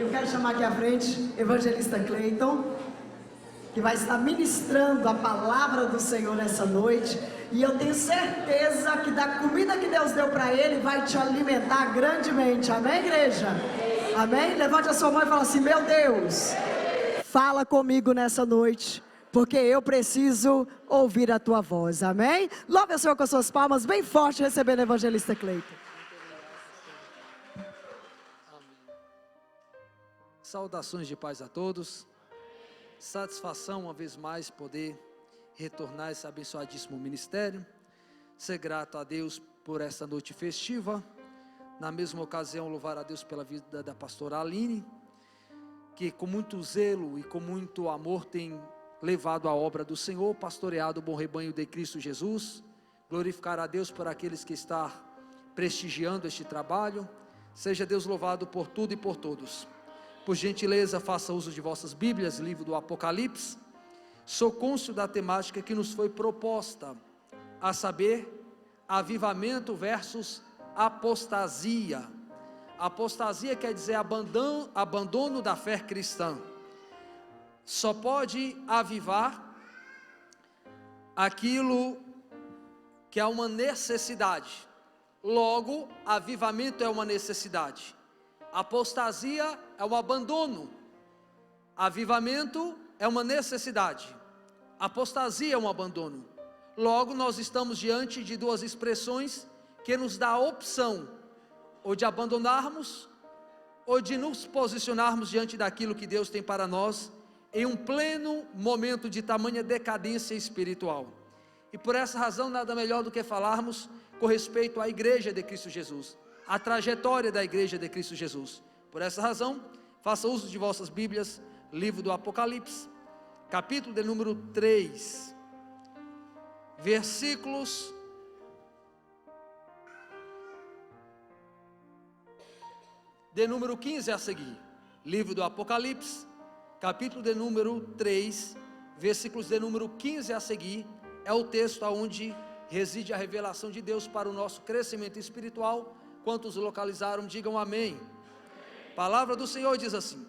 Eu quero chamar aqui à frente evangelista Cleiton, que vai estar ministrando a palavra do Senhor nessa noite. E eu tenho certeza que da comida que Deus deu para ele vai te alimentar grandemente. Amém, igreja? Amém? Levante a sua mão e fala assim: meu Deus, fala comigo nessa noite, porque eu preciso ouvir a tua voz. Amém? Louve o Senhor com as suas palmas bem forte, recebendo o evangelista Cleiton. Saudações de paz a todos. Satisfação uma vez mais poder retornar esse abençoadíssimo ministério. Ser grato a Deus por essa noite festiva. Na mesma ocasião, louvar a Deus pela vida da pastora Aline, que com muito zelo e com muito amor tem levado a obra do Senhor, pastoreado o bom rebanho de Cristo Jesus. Glorificar a Deus por aqueles que estão prestigiando este trabalho. Seja Deus louvado por tudo e por todos. Por gentileza, faça uso de vossas Bíblias, livro do Apocalipse. Sou cônscio da temática que nos foi proposta, a saber, avivamento versus apostasia. Apostasia quer dizer abandono da fé cristã. Só pode avivar aquilo que é uma necessidade. Logo, avivamento é uma necessidade. Apostasia é um abandono. Avivamento é uma necessidade. Apostasia é um abandono. Logo, nós estamos diante de duas expressões que nos dá a opção ou de abandonarmos ou de nos posicionarmos diante daquilo que Deus tem para nós em um pleno momento de tamanha decadência espiritual. E por essa razão, nada melhor do que falarmos com respeito à igreja de Cristo Jesus, a trajetória da igreja de Cristo Jesus. Por essa razão, faça uso de vossas Bíblias, livro do Apocalipse, capítulo de número 3, versículos de número 15 a seguir. Livro do Apocalipse, capítulo de número 3, versículos de número 15 a seguir, é o texto onde reside a revelação de Deus para o nosso crescimento espiritual. Quantos localizaram, digam amém. A palavra do Senhor diz assim: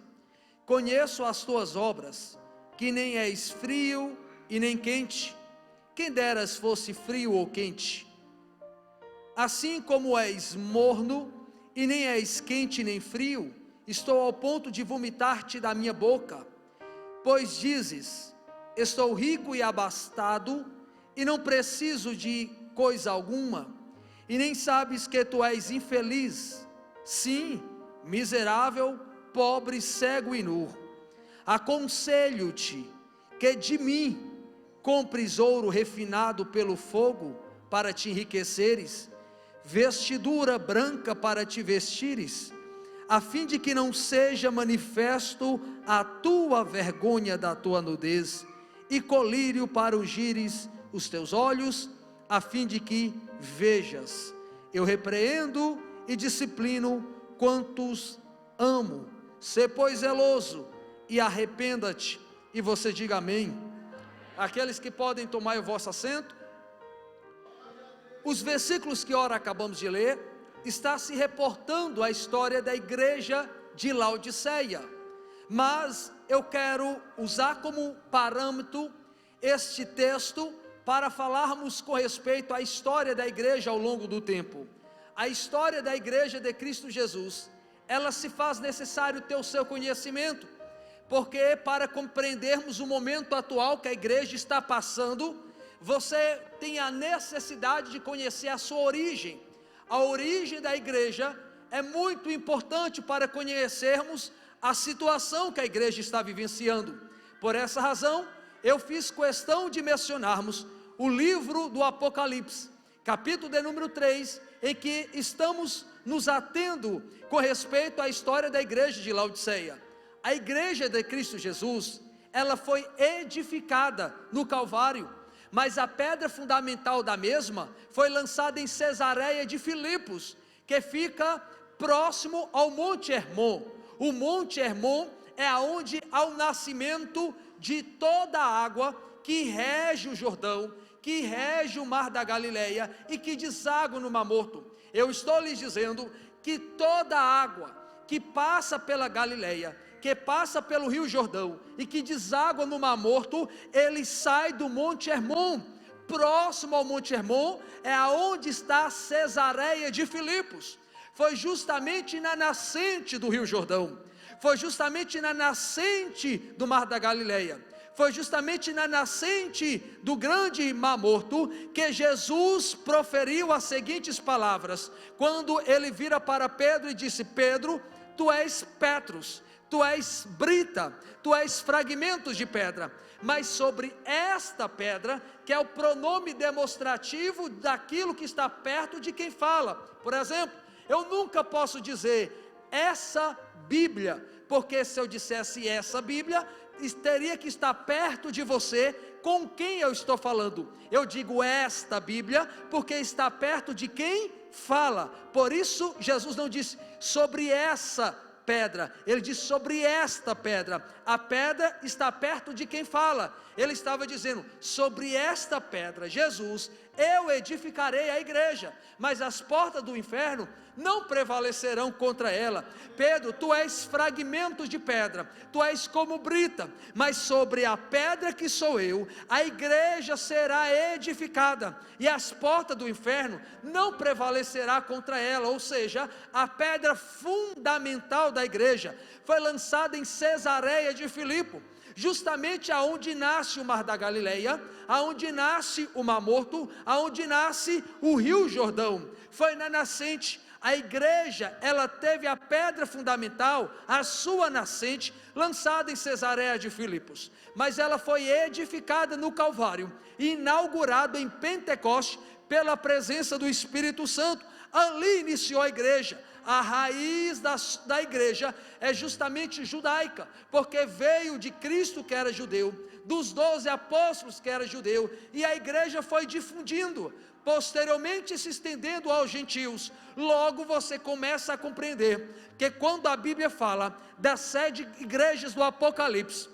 conheço as tuas obras, que nem és frio e nem quente. Quem deras fosse frio ou quente. Assim como és morno, e nem és quente nem frio, estou ao ponto de vomitar-te da minha boca. Pois dizes: estou rico e abastado, e não preciso de coisa alguma, e nem sabes que tu és infeliz, sim, miserável, pobre, cego e nu. Aconselho-te que de mim compres ouro refinado pelo fogo para te enriqueceres, vestidura branca para te vestires, a fim de que não seja manifesto a tua vergonha da tua nudez, e colírio para ungires os teus olhos, a fim de que vejas. Eu repreendo e disciplino quantos amo. Sê, pois, zeloso e arrependa-te. E você diga amém. Aqueles que podem tomar o vosso assento. Os versículos que ora acabamos de ler está se reportando a história da igreja de Laodiceia, mas eu quero usar como parâmetro este texto para falarmos com respeito à história da igreja ao longo do tempo. A história da igreja de Cristo Jesus, ela se faz necessário ter o seu conhecimento, porque para compreendermos o momento atual que a igreja está passando, você tem a necessidade de conhecer a sua origem. A origem da igreja é muito importante para conhecermos a situação que a igreja está vivenciando. Por essa razão, eu fiz questão de mencionarmos o livro do Apocalipse, capítulo de número 3, em que estamos nos atendo com respeito à história da igreja de Laodiceia. A igreja de Cristo Jesus, ela foi edificada no Calvário, mas a pedra fundamental da mesma foi lançada em Cesareia de Filipos, que fica próximo ao Monte Hermon. O Monte Hermon é aonde há o nascimento de toda a água que rege o Jordão, que rege o mar da Galileia e que deságua no Mar Morto. Eu estou lhes dizendo que toda a água que passa pela Galileia, que passa pelo Rio Jordão e que deságua no Mar Morto, ele sai do Monte Hermon. Próximo ao Monte Hermon é aonde está a Cesareia de Filipos. Foi justamente na nascente do Rio Jordão, foi justamente na nascente do Mar da Galileia, foi justamente na nascente do grande Mar Morto que Jesus proferiu as seguintes palavras, quando ele vira para Pedro e disse: Pedro, tu és Petros, tu és brita, tu és fragmentos de pedra, mas sobre esta pedra, que é o pronome demonstrativo daquilo que está perto de quem fala. Por exemplo, eu nunca posso dizer essa Bíblia, porque se eu dissesse essa Bíblia, teria que estar perto de você com quem eu estou falando. Eu digo esta Bíblia, porque está perto de quem fala. Por isso Jesus não disse sobre essa pedra, ele disse sobre esta pedra. A pedra está perto de quem fala. Ele estava dizendo: sobre esta pedra, Jesus, eu edificarei a igreja, mas as portas do inferno não prevalecerão contra ela. Pedro, tu és fragmentos de pedra, tu és como brita, mas sobre a pedra que sou eu, a igreja será edificada, e as portas do inferno não prevalecerá contra ela. Ou seja, a pedra fundamental da igreja foi lançada em Cesareia de Filipe, justamente aonde nasce o Mar da Galileia, aonde nasce o Mar Morto, aonde nasce o Rio Jordão. Foi na nascente. A igreja, ela teve a pedra fundamental, a sua nascente, lançada em Cesareia de Filipos, mas ela foi edificada no Calvário, inaugurada em Pentecoste, pela presença do Espírito Santo. Ali iniciou a igreja. A raiz da igreja é justamente judaica, porque veio de Cristo, que era judeu, dos 12 apóstolos, que era judeu, e a igreja foi difundindo, posteriormente se estendendo aos gentios. Logo você começa a compreender que quando a Bíblia fala das 7 igrejas do Apocalipse,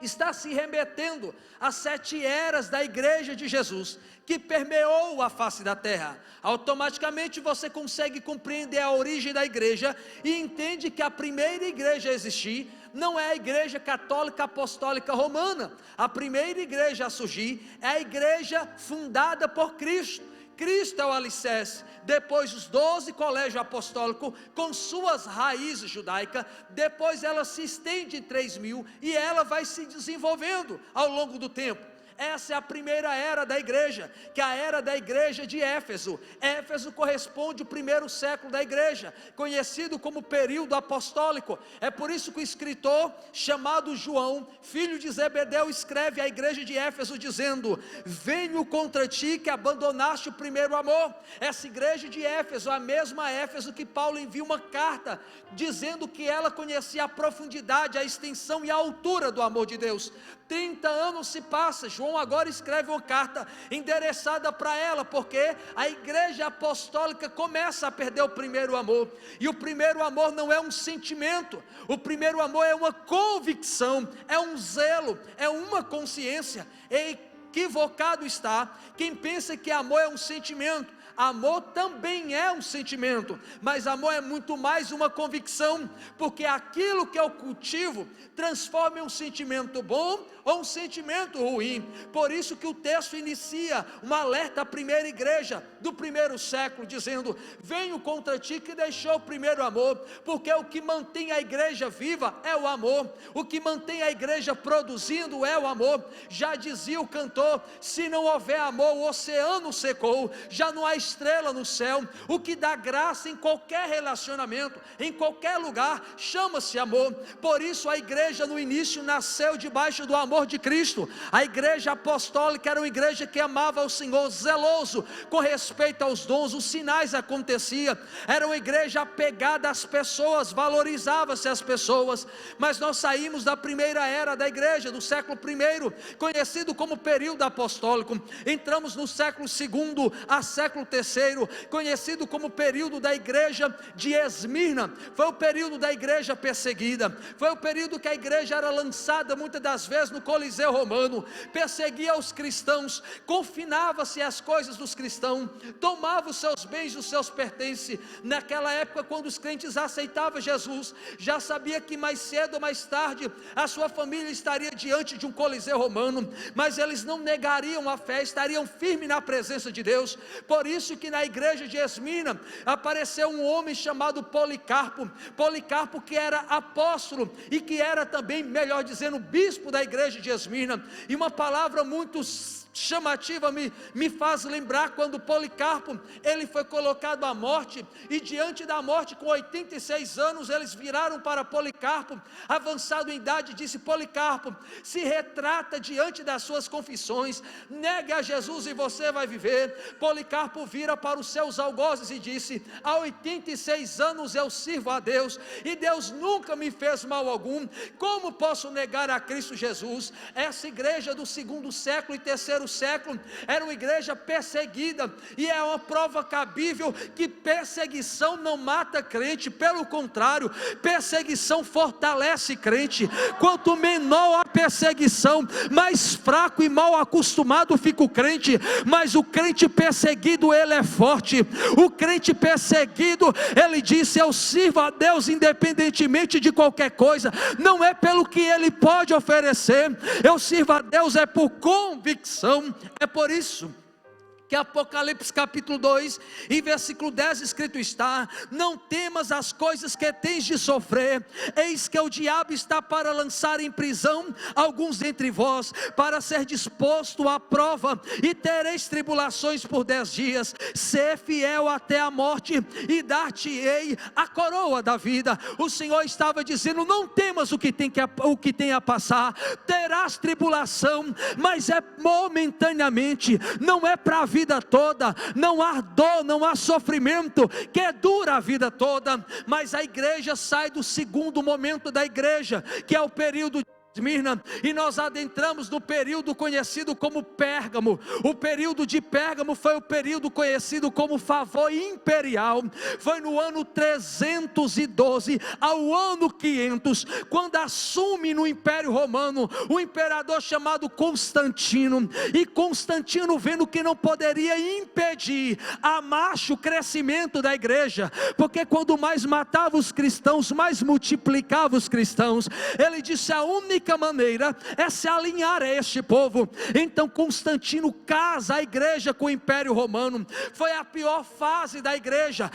está se remetendo às 7 eras da igreja de Jesus, que permeou a face da terra. Automaticamente você consegue compreender a origem da igreja e entende que a primeira igreja a existir não é a igreja católica apostólica romana. A primeira igreja a surgir é a igreja fundada por Cristo. Cristo é o alicerce, depois os 12 colégios apostólicos com suas raízes judaicas, depois ela se estende em 3.000 e ela vai se desenvolvendo ao longo do tempo. Essa é a primeira era da igreja, que é a era da igreja de Éfeso. Éfeso corresponde ao primeiro século da igreja, conhecido como período apostólico. É por isso que o escritor chamado João, filho de Zebedeu, escreve à igreja de Éfeso dizendo: venho contra ti que abandonaste o primeiro amor. Essa igreja de Éfeso é a mesma Éfeso que Paulo envia uma carta dizendo que ela conhecia a profundidade, a extensão e a altura do amor de Deus. 30 anos se passa, João agora escreve uma carta endereçada para ela, porque a igreja apostólica começa a perder o primeiro amor, e o primeiro amor não é um sentimento, o primeiro amor é uma convicção, é um zelo, é uma consciência. Equivocado está quem pensa que amor é um sentimento. Amor também é um sentimento, mas amor é muito mais uma convicção, porque aquilo que eu cultivo transforma em um sentimento bom ou um sentimento ruim. Por isso que o texto inicia um alerta à primeira igreja do primeiro século, dizendo: venho contra ti que deixou o primeiro amor, porque o que mantém a igreja viva é o amor, o que mantém a igreja produzindo é o amor. Já dizia o cantor: se não houver amor, o oceano secou, já não há estrela no céu. O que dá graça em qualquer relacionamento, em qualquer lugar, chama-se amor. Por isso a igreja no início nasceu debaixo do amor de Cristo. A igreja apostólica era uma igreja que amava o Senhor, zeloso com respeito aos dons, os sinais aconteciam. Era uma igreja apegada às pessoas, valorizava-se as pessoas. Mas nós saímos da primeira era da igreja, do século I, conhecido como período apostólico, entramos no século II a século terceiro, conhecido como período da igreja de Esmirna. Foi o período da igreja perseguida, foi o período que a igreja era lançada muitas das vezes no Coliseu Romano, perseguia os cristãos, confinava-se às coisas dos cristãos, tomava os seus bens, os seus pertences. Naquela época, quando os crentes aceitavam Jesus, já sabia que mais cedo ou mais tarde a sua família estaria diante de um Coliseu Romano, mas eles não negariam a fé, estariam firmes na presença de Deus. Por isso que na igreja de Esmirna apareceu um homem chamado Policarpo. Policarpo, que era apóstolo e que era também, melhor dizendo, bispo da igreja de Esmirna. E uma palavra muito chamativa me faz lembrar quando Policarpo, ele foi colocado à morte, e diante da morte, com 86 anos, eles viraram para Policarpo, avançado em idade, disse: Policarpo, se retrata diante das suas confissões, negue a Jesus e você vai viver. Policarpo vira para os seus algozes e disse: há 86 anos eu sirvo a Deus, e Deus nunca me fez mal algum, como posso negar a Cristo Jesus? Essa igreja do segundo século e terceiro século era uma igreja perseguida, e é uma prova cabível que perseguição não mata crente, pelo contrário, perseguição fortalece crente. Quanto menor a perseguição, mais fraco e mal acostumado fica o crente, mas o crente perseguido, ele é forte. O crente perseguido, ele disse: eu sirvo a Deus independentemente de qualquer coisa, não é pelo que ele pode oferecer, eu sirvo a Deus é por convicção. É por isso que Apocalipse capítulo 2, em versículo 10 escrito está: não temas as coisas que tens de sofrer, eis que o diabo está para lançar em prisão alguns dentre vós, para ser disposto à prova, e tereis tribulações por 10 dias, ser fiel até a morte, e dar-te-ei a coroa da vida. O Senhor estava dizendo: não temas o que tem a passar, terás tribulação, mas é momentaneamente, não é para a vida toda, não há dor, não há sofrimento que dura a vida toda. Mas a igreja sai do segundo momento da igreja, que é o período de Esmirna, e nós adentramos no período conhecido como Pérgamo. O período de Pérgamo foi o período conhecido como favor imperial. Foi no ano 312 ao ano 500, quando assume no Império Romano um imperador chamado Constantino. E Constantino, vendo que não poderia impedir a marcha, o crescimento da igreja, porque quando mais matava os cristãos, mais multiplicava os cristãos, ele disse: a única maneira é se alinhar a este povo. Então Constantino casa a igreja com o Império Romano. Foi a pior fase da igreja,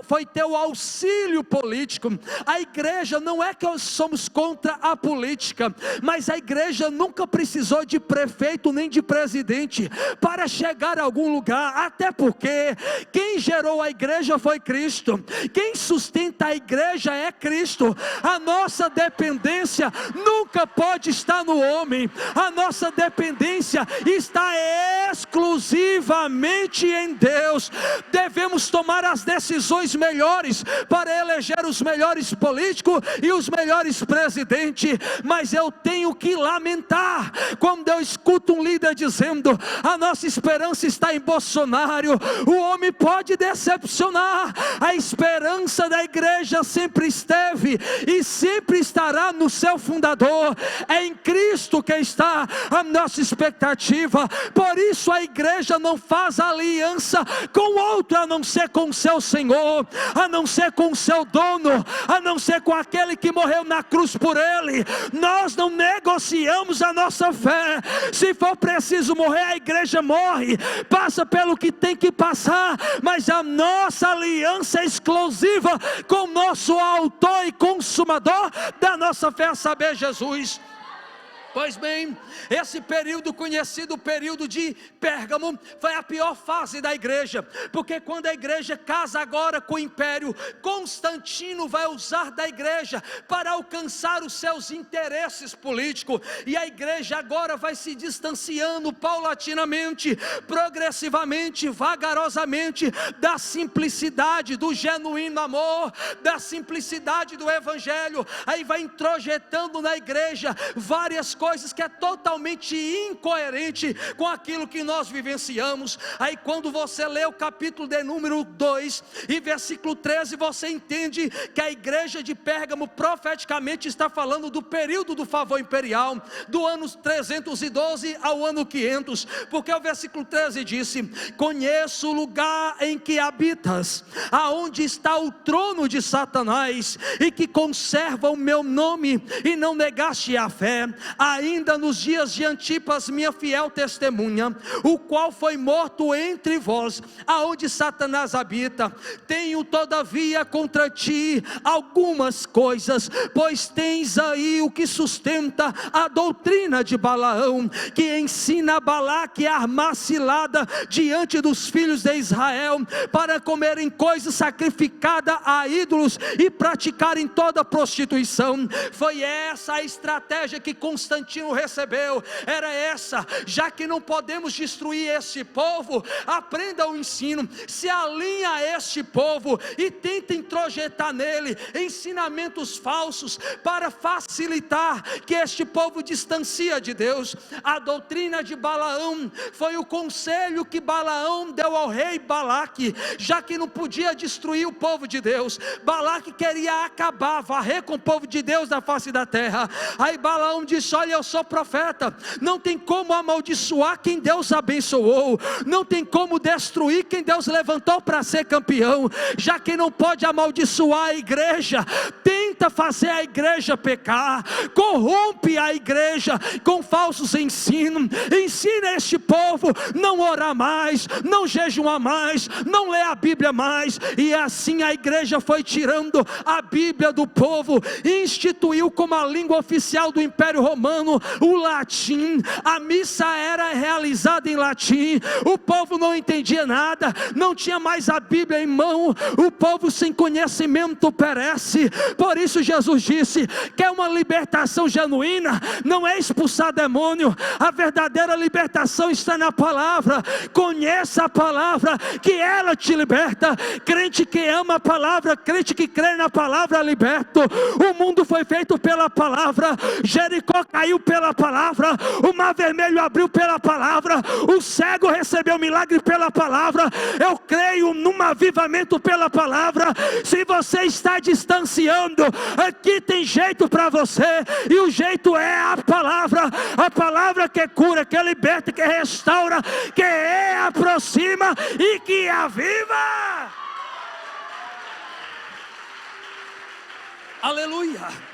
foi ter o auxílio político. A igreja, não é que nós somos contra a política, mas a igreja nunca precisou de prefeito nem de presidente para chegar a algum lugar, até porque quem gerou a igreja foi Cristo, quem sustenta a igreja é Cristo. A nossa dependência nunca pode estar no homem, a nossa dependência está exclusivamente em Deus. Devemos tomar as decisões melhores para eleger os melhores políticos e os melhores presidentes, mas eu tenho que lamentar quando eu escuto um líder dizendo: a nossa esperança está em Bolsonaro. O homem pode decepcionar, a esperança da igreja sempre esteve e sempre estará no seu fundador. É em Cristo que está a nossa expectativa. Por isso a igreja não faz aliança com outro a não ser com o seu Senhor, a não ser com o seu dono, a não ser com aquele que morreu na cruz por ele. Nós não negociamos a nossa fé. Se for preciso morrer, a igreja morre, passa pelo que tem que passar, mas a nossa aliança é exclusiva com o nosso autor e consumador da nossa fé, a saber, Jesus. Pois bem, esse período conhecido, o período de Pérgamo, foi a pior fase da igreja, porque quando a igreja casa agora com o império, Constantino vai usar da igreja para alcançar os seus interesses políticos, e a igreja agora vai se distanciando paulatinamente, progressivamente, vagarosamente, da simplicidade, do genuíno amor, da simplicidade do evangelho. Aí vai introjetando na igreja várias coisas coisas que é totalmente incoerente com aquilo que nós vivenciamos. Aí quando você lê o capítulo de número 2 e versículo 13, você entende que a igreja de Pérgamo profeticamente está falando do período do favor imperial, do ano 312 ao ano 500, porque o versículo 13 disse: conheço o lugar em que habitas, aonde está o trono de Satanás, e que conserva o meu nome, e não negaste a fé, ainda nos dias de Antipas, minha fiel testemunha, o qual foi morto entre vós, aonde Satanás habita. Tenho todavia contra ti algumas coisas, pois tens aí o que sustenta a doutrina de Balaão, que ensina a Balaque a armar cilada diante dos filhos de Israel, para comerem coisas sacrificadas a ídolos e praticarem toda prostituição. Foi essa a estratégia que Constantino recebeu, era essa: já que não podemos destruir este povo, aprenda o ensino, se alinha a este povo e tenta introjetar nele ensinamentos falsos para facilitar que este povo distancia de Deus. A doutrina de Balaão foi o conselho que Balaão deu ao rei Balaque, já que não podia destruir o povo de Deus. Balaque queria acabar, varrer com o povo de Deus da face da terra. Aí Balaão disse: olha, eu sou profeta, não tem como amaldiçoar quem Deus abençoou, não tem como destruir quem Deus levantou para ser campeão. Já que não pode amaldiçoar a igreja, tenta fazer a igreja pecar, corrompe a igreja com falsos ensinos, ensina este povo não orar mais, não jejuar mais, não ler a Bíblia mais. E assim a igreja foi tirando a Bíblia do povo, instituiu como a língua oficial do Império Romano o latim. A missa era realizada em latim, o povo não entendia nada, não tinha mais a Bíblia em mão. O povo sem conhecimento perece. Por isso Jesus disse que é uma libertação genuína, não é expulsar demônio. A verdadeira libertação está na palavra. Conheça a palavra, que ela te liberta. Crente que ama a palavra, crente que crê na palavra, liberto. O mundo foi feito pela palavra, Jericó caiu pela palavra, o mar vermelho abriu pela palavra, o cego recebeu milagre pela palavra. Eu creio num avivamento pela palavra. Se você está distanciando, aqui tem jeito para você, e o jeito é a palavra que cura, que liberta, que restaura, que aproxima e que aviva. Aleluia.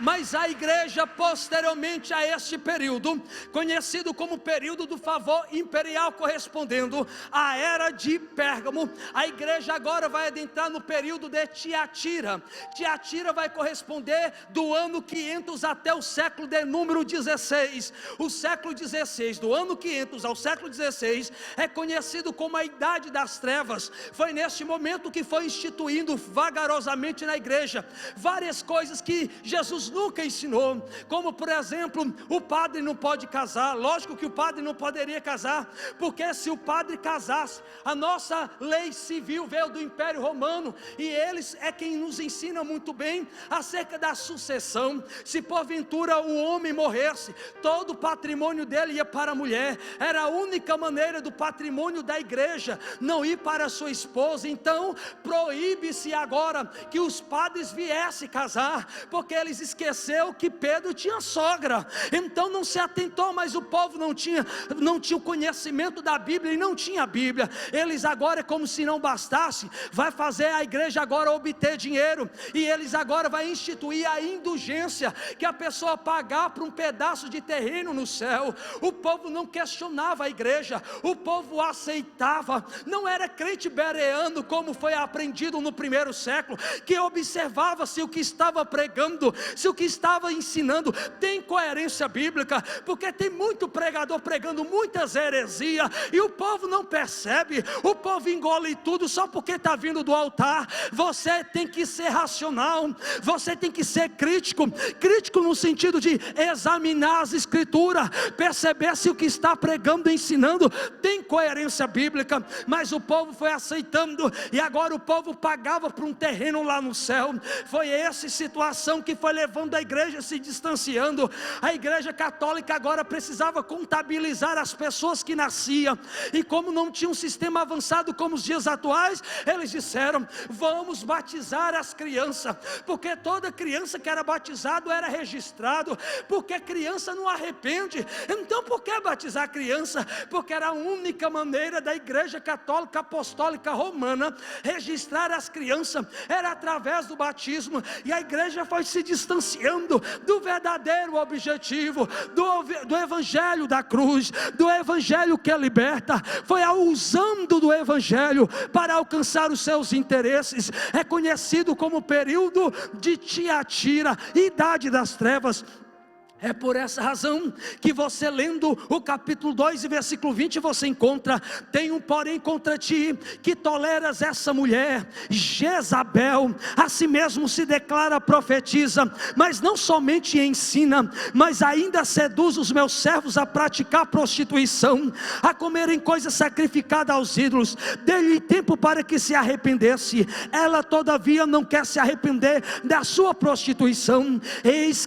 Mas a igreja, posteriormente a este período, conhecido como período do favor imperial, correspondendo à era de Pérgamo, a igreja agora vai adentrar no período de Tiatira. Tiatira vai corresponder do ano 500 até o século de número 16. O século 16, do ano 500 ao século 16, é conhecido como a idade das trevas. Foi neste momento que foi instituindo vagarosamente na igreja várias coisas que Jesus nunca ensinou, como por exemplo, o padre não pode casar. Lógico que o padre não poderia casar, porque se o padre casasse, a nossa lei civil veio do Império Romano, e eles é quem nos ensina muito bem acerca da sucessão. Se porventura o homem morresse, todo o patrimônio dele ia para a mulher. Era a única maneira do patrimônio da igreja não ir para a sua esposa. Então proíbe-se agora que os padres viessem casar, porque eles esqueceram que Pedro tinha sogra. Então não se atentou, mas o povo não tinha o conhecimento da Bíblia, e não tinha Bíblia. Eles agora, como se não bastasse, vai fazer a igreja agora obter dinheiro, e eles agora vai instituir a indulgência, que a pessoa pagar por um pedaço de terreno no céu. O povo não questionava a igreja, o povo aceitava. Não era crente bereano como foi aprendido no primeiro século, que observava se o que estava pregando, se o que estava ensinando tem coerência bíblica, porque tem muito pregador pregando muitas heresias, e o povo não percebe, o povo engole tudo só porque está vindo do altar. Você tem que ser racional, você tem que ser crítico no sentido de examinar as escrituras, perceber se o que está pregando e ensinando tem coerência bíblica. Mas o povo foi aceitando, e agora o povo pagava por um terreno lá no céu. Foi essa situação que foi levando levando a igreja se distanciando. A igreja católica agora precisava contabilizar as pessoas que nasciam, e como não tinha um sistema avançado como os dias atuais, eles disseram: vamos batizar as crianças, porque toda criança que era batizado era registrado, porque criança não arrepende. Então por que batizar a criança? Porque era a única maneira da igreja católica apostólica romana registrar as crianças, era através do batismo. E a igreja foi se distanciando do verdadeiro objetivo, do evangelho da cruz, do evangelho que liberta, foi usando do evangelho para alcançar os seus interesses. É conhecido como período de Tiatira, idade das trevas. É por essa razão que você, lendo o capítulo 2 e versículo 20, você encontra: tenho porém contra ti que toleras essa mulher Jezabel, a si mesmo se declara profetiza, mas não somente ensina, mas ainda seduz os meus servos a praticar prostituição, a comerem coisas sacrificadas aos ídolos. Dê-lhe tempo para que se arrependesse, ela todavia não quer se arrepender da sua prostituição. Eis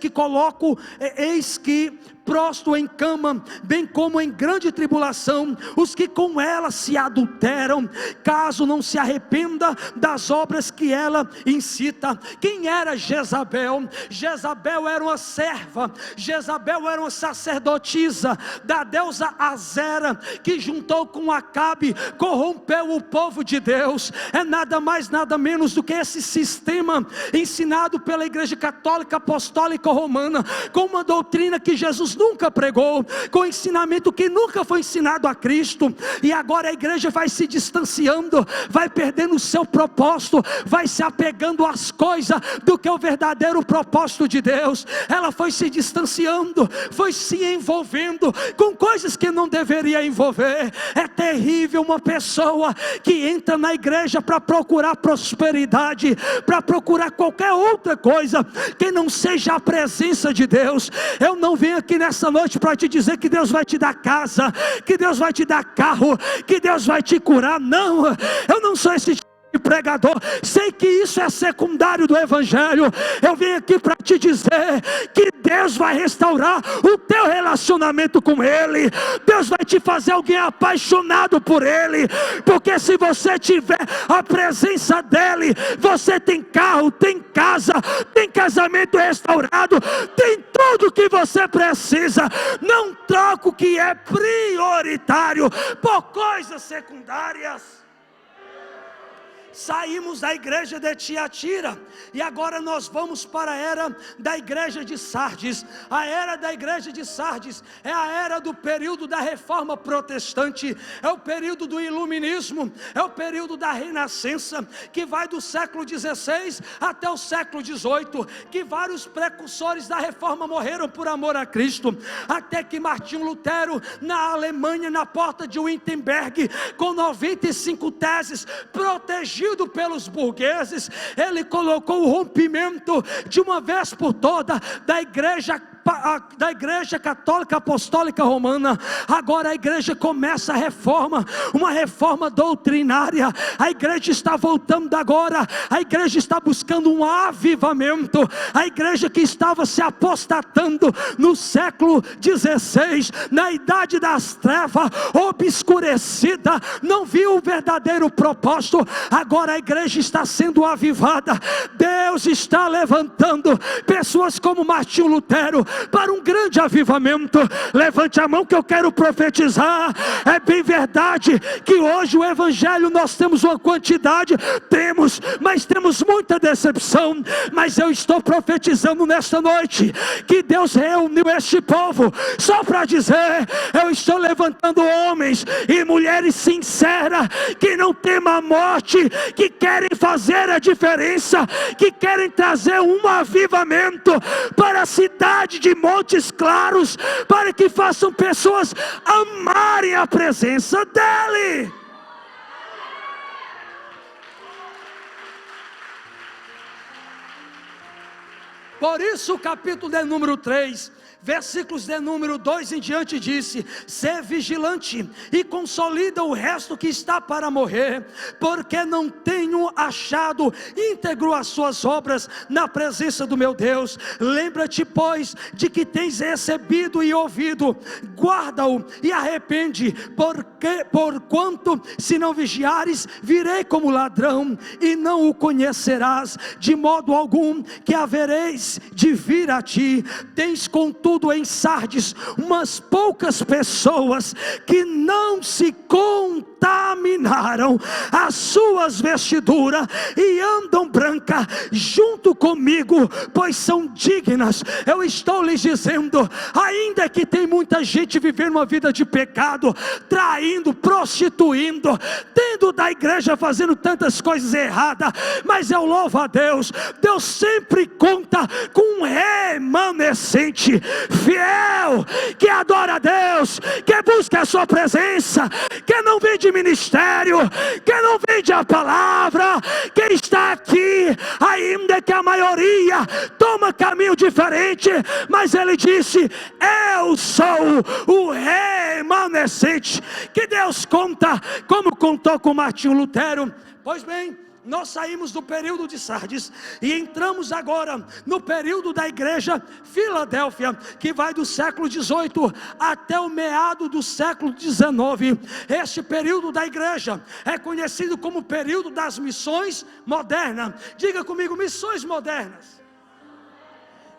que coloco, eis que prostro em cama, bem como em grande tribulação, os que com ela se adulteram, caso não se arrependa das obras que ela incita. Quem era Jezabel? Jezabel era uma serva, Jezabel era uma sacerdotisa da deusa Azera, que juntou com Acabe, corrompeu o povo de Deus. É nada mais, nada menos do que esse sistema ensinado pela igreja católica apostólica romana, com uma doutrina que Jesus nunca pregou, com ensinamento que nunca foi ensinado a Cristo. E agora a igreja vai se distanciando, vai perdendo o seu propósito, vai se apegando às coisas do que é o verdadeiro propósito de Deus. Ela foi se distanciando, foi se envolvendo com coisas que não deveria envolver. É terrível uma pessoa que entra na igreja para procurar prosperidade, para procurar qualquer outra coisa que não seja a presença de Deus. Eu não venho aqui nessa noite para te dizer que Deus vai te dar casa, que Deus vai te dar carro, que Deus vai te curar. Não, eu não sou esse tipo de pregador, sei que isso é secundário do evangelho. Eu vim aqui para te dizer que Deus vai restaurar o teu relacionamento com Ele. Deus vai te fazer alguém apaixonado por Ele, porque se você tiver a presença dEle, você tem carro, tem casa, tem casamento restaurado, tem tudo que você precisa. Não troca o que é prioritário por coisas secundárias. Saímos da igreja de Tiatira e agora nós vamos para a era da igreja de Sardes. A era da igreja de Sardes é a era do período da reforma protestante, é o período do iluminismo, é o período da renascença, que vai do século XVI até o século XVIII, que vários precursores da reforma morreram por amor a Cristo, até que Martinho Lutero, na Alemanha, na porta de Wittenberg, com 95 teses, protegido pelos burgueses, ele colocou o rompimento de uma vez por toda da igreja católica apostólica romana. Agora a igreja começa a reforma, uma reforma doutrinária. A igreja está voltando agora, a igreja está buscando um avivamento. A igreja que estava se apostatando no século XVI, na idade das trevas, obscurecida, não viu o verdadeiro propósito. Agora a igreja está sendo avivada. Deus está levantando pessoas como Martinho Lutero para um grande avivamento. Levante a mão que eu quero profetizar. É bem verdade que hoje o evangelho nós temos uma quantidade, mas temos muita decepção. Mas eu estou profetizando nesta noite que Deus reuniu este povo só para dizer: eu estou levantando homens e mulheres sinceras, que não temam a morte, que querem fazer a diferença, que querem trazer um avivamento para a cidade de Montes Claros, para que façam pessoas amarem a presença dEle. Por isso o capítulo de número 3, versículos de número 2 em diante disse: sê vigilante e consolida o resto que está para morrer, porque não tenho achado íntegro as suas obras na presença do meu Deus. Lembra-te, pois, de que tens recebido e ouvido, guarda-o e arrepende, porquanto se não vigiares, virei como ladrão, e não o conhecerás de modo algum que havereis de vir a ti. Tens contudo em Sardes umas poucas pessoas que não se contaminaram as suas vestiduras e andam branca junto comigo, pois são dignas. Eu estou lhes dizendo, ainda que tem muita gente vivendo uma vida de pecado, traindo, prostituindo, tendo da igreja fazendo tantas coisas erradas, mas eu louvo a Deus, Deus sempre conta com um remanescente fiel, que adora a Deus, que busca a sua presença, que não vende ministério, que não vende a palavra, que está aqui, ainda que a maioria toma caminho diferente, mas ele disse: eu sou o remanescente, que Deus conta, como contou com Martinho Lutero. Pois bem, nós saímos do período de Sardes e entramos agora no período da igreja Filadélfia, que vai do século 18 até o meado do século 19. Este período da igreja é conhecido como período das missões modernas. Diga comigo, missões modernas.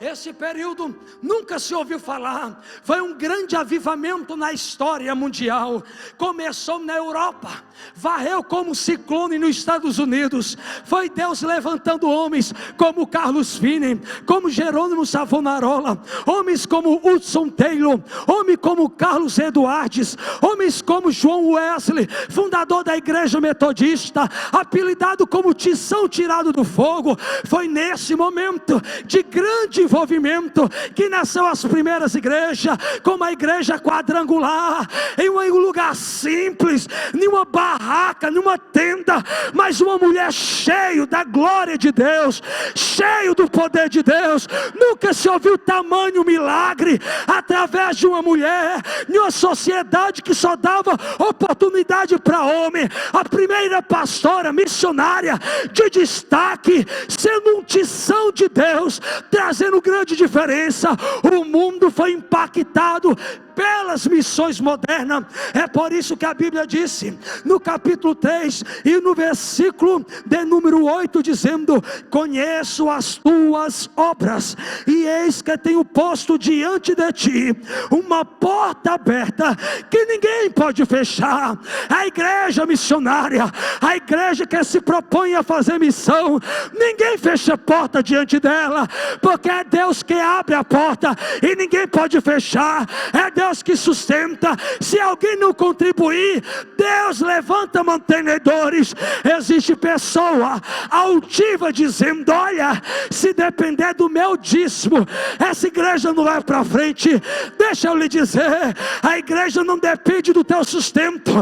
Esse período nunca se ouviu falar, foi um grande avivamento na história mundial. Começou na Europa, varreu como ciclone nos Estados Unidos. Foi Deus levantando homens como Carlos Finney, como Jerônimo Savonarola, homens como Hudson Taylor, homens como Carlos Eduardes, homens como João Wesley, fundador da igreja metodista, apelidado como Tição tirado do fogo. Foi nesse momento de grande envolvimento que nasceu as primeiras igrejas, como a igreja quadrangular, em um lugar simples, nenhuma barraca, nenhuma tenda, mas uma mulher cheio da glória de Deus, cheio do poder de Deus. Nunca se ouviu tamanho milagre através de uma mulher, em uma sociedade que só dava oportunidade para homem. A primeira pastora missionária de destaque, sendo um tição de Deus, trazendo grande diferença. O mundo foi impactado pelas missões modernas. É por isso que a Bíblia disse no capítulo 3 e no versículo de número 8, dizendo: conheço as tuas obras, e eis que tenho posto diante de ti uma porta aberta que ninguém pode fechar. A igreja missionária, a igreja que se propõe a fazer missão, ninguém fecha a porta diante dela, porque é Deus que abre a porta e ninguém pode fechar. É Deus que sustenta. Se alguém não contribuir, Deus levanta mantenedores. Existe pessoa altiva dizendo: olha, se depender do meu dízimo, essa igreja não vai para frente. Deixa eu lhe dizer, a igreja não depende do teu sustento,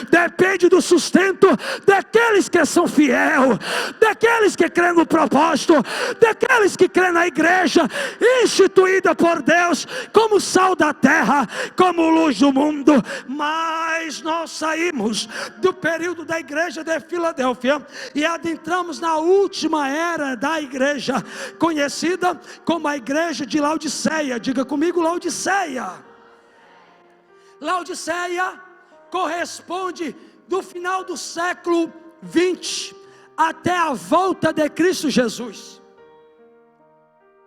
depende do sustento daqueles que são fiel, daqueles que creem no propósito, daqueles que creem na igreja instituída por Deus como sal da terra, como luz do mundo. Mas nós saímos do período da igreja de Filadélfia e adentramos na última era da igreja, conhecida como a igreja de Laodiceia. Diga comigo, Laodiceia. Laodiceia corresponde do final do século 20 até a volta de Cristo Jesus.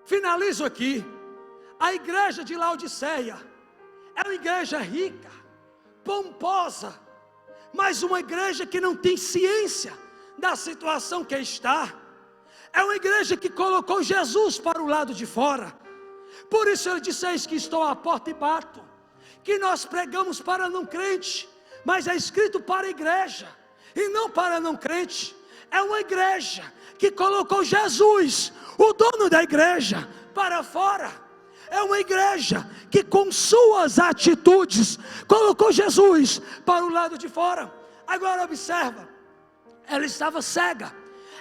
Finalizo aqui. A igreja de Laodiceia é uma igreja rica, pomposa, mas uma igreja que não tem ciência da situação que está. É uma igreja que colocou Jesus para o lado de fora. Por isso ele disse: eis que estou à porta e bato. Que nós pregamos para não crente, mas é escrito para a igreja e não para não crente. É uma igreja que colocou Jesus, o dono da igreja, para fora. É uma igreja que com suas atitudes colocou Jesus para o lado de fora. Agora observa, ela estava cega,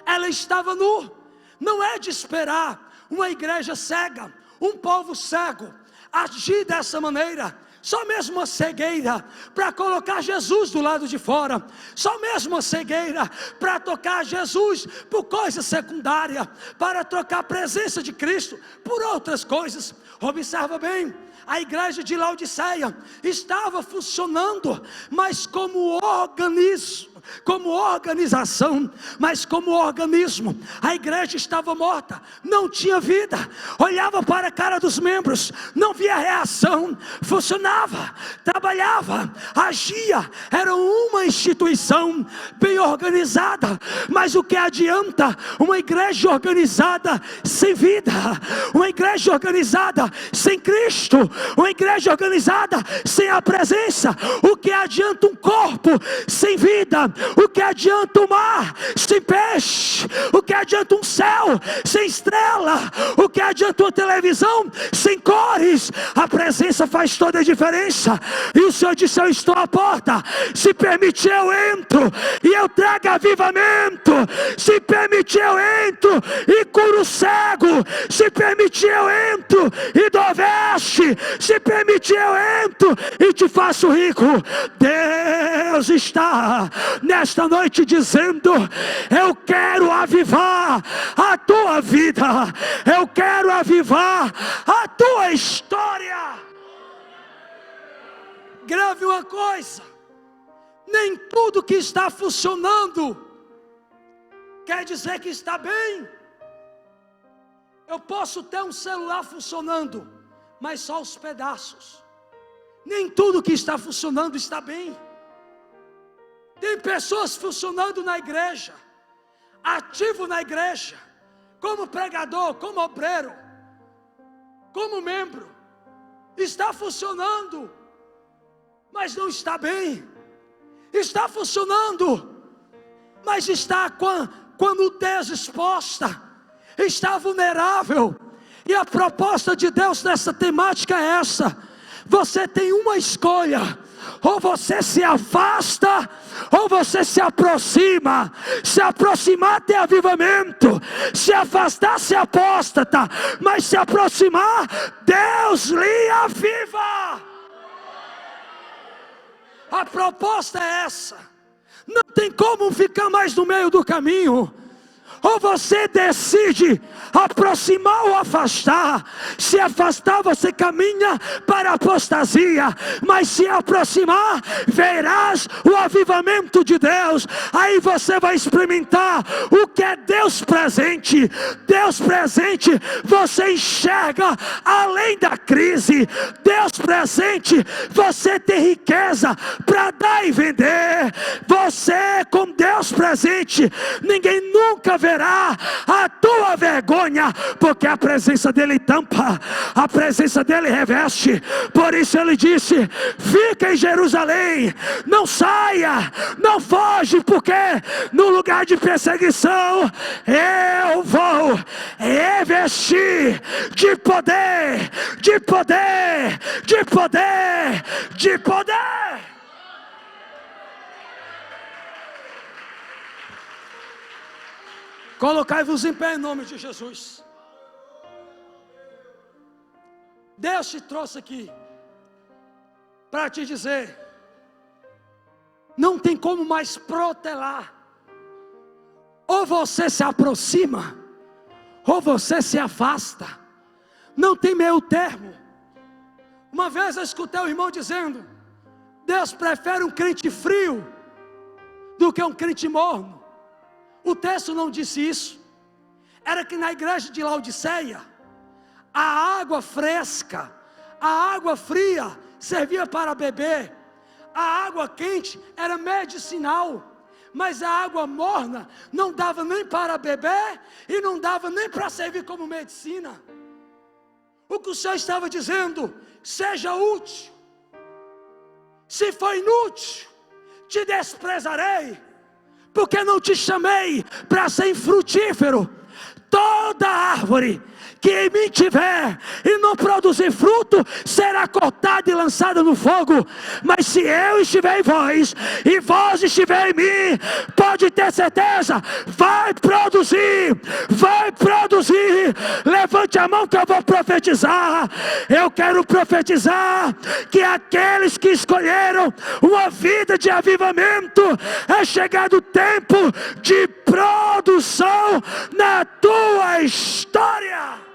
ela estava nu. Não é de esperar uma igreja cega, um povo cego, agir dessa maneira. Só mesmo uma cegueira para colocar Jesus do lado de fora. Só mesmo uma cegueira para tocar Jesus por coisa secundária, para trocar a presença de Cristo por outras coisas. Observa bem, a igreja de Laodiceia estava funcionando, mas como organismo, como organização, mas como organismo. A igreja estava morta, não tinha vida. Olhava para a cara dos membros, não via reação. Funcionava, trabalhava, agia. Era uma instituição bem organizada. Mas o que adianta uma igreja organizada sem vida? Uma igreja organizada sem Cristo? Uma igreja organizada sem a presença? O que adianta um corpo sem vida? O que adianta o mar sem peixe? O que adianta um céu sem estrela? O que adianta uma televisão sem cores? A presença faz toda a diferença. E o Senhor disse: eu estou à porta. Se permitir eu entro e eu trago avivamento. Se permitir eu entro e curo o cego. Se permitir eu entro e dou veste. Se permitir eu entro e te faço rico. Deus está nesta noite dizendo: eu quero avivar a tua vida, eu quero avivar a tua história. Grave uma coisa: nem tudo que está funcionando quer dizer que está bem. Eu posso ter um celular funcionando, mas só os pedaços. Nem tudo que está funcionando está bem. Tem pessoas funcionando na igreja, ativo na igreja, como pregador, como obreiro, como membro. Está funcionando, mas não está bem. Está funcionando, mas está com a nudez exposta. Está vulnerável. E a proposta de Deus nessa temática é essa: você tem uma escolha. Ou você se afasta, ou você se aproxima. Se aproximar tem avivamento, se afastar se apóstata, mas se aproximar, Deus lhe aviva. A proposta é essa. Não tem como ficar mais no meio do caminho. Ou você decide aproximar ou afastar. Se afastar, você caminha para a apostasia. Mas se aproximar, verás o avivamento de Deus. Aí você vai experimentar o que é Deus presente. Deus presente, você enxerga além da crise. Deus presente, você tem riqueza para dar e vender. Você com Deus presente, ninguém nunca verá a tua vergonha, porque a presença dele tampa, a presença dele reveste. Por isso ele disse: fica em Jerusalém, não saia, não foge, porque no lugar de perseguição eu vou revestir de poder, de poder, de poder, de poder. Colocai-vos em pé em nome de Jesus. Deus te trouxe aqui para te dizer: não tem como mais protelar. Ou você se aproxima, ou você se afasta. Não tem meio termo. Uma vez eu escutei um irmão dizendo: Deus prefere um crente frio do que um crente morno. O texto não disse isso. Era que na igreja de Laodiceia, a água fresca, a água fria servia para beber. A água quente era medicinal. Mas a água morna não dava nem para beber e não dava nem para servir como medicina. O que o Senhor estava dizendo: seja útil. Se for inútil, te desprezarei, porque não te chamei para ser infrutífero. Toda árvore que em mim tiver e não produzir fruto, será cortada e lançada no fogo. Mas se eu estiver em vós, e vós estiver em mim, pode ter certeza, vai produzir, vai produzir. Levante a mão que eu vou profetizar. Eu quero profetizar que aqueles que escolheram uma vida de avivamento, é chegado o tempo de produção na tua história.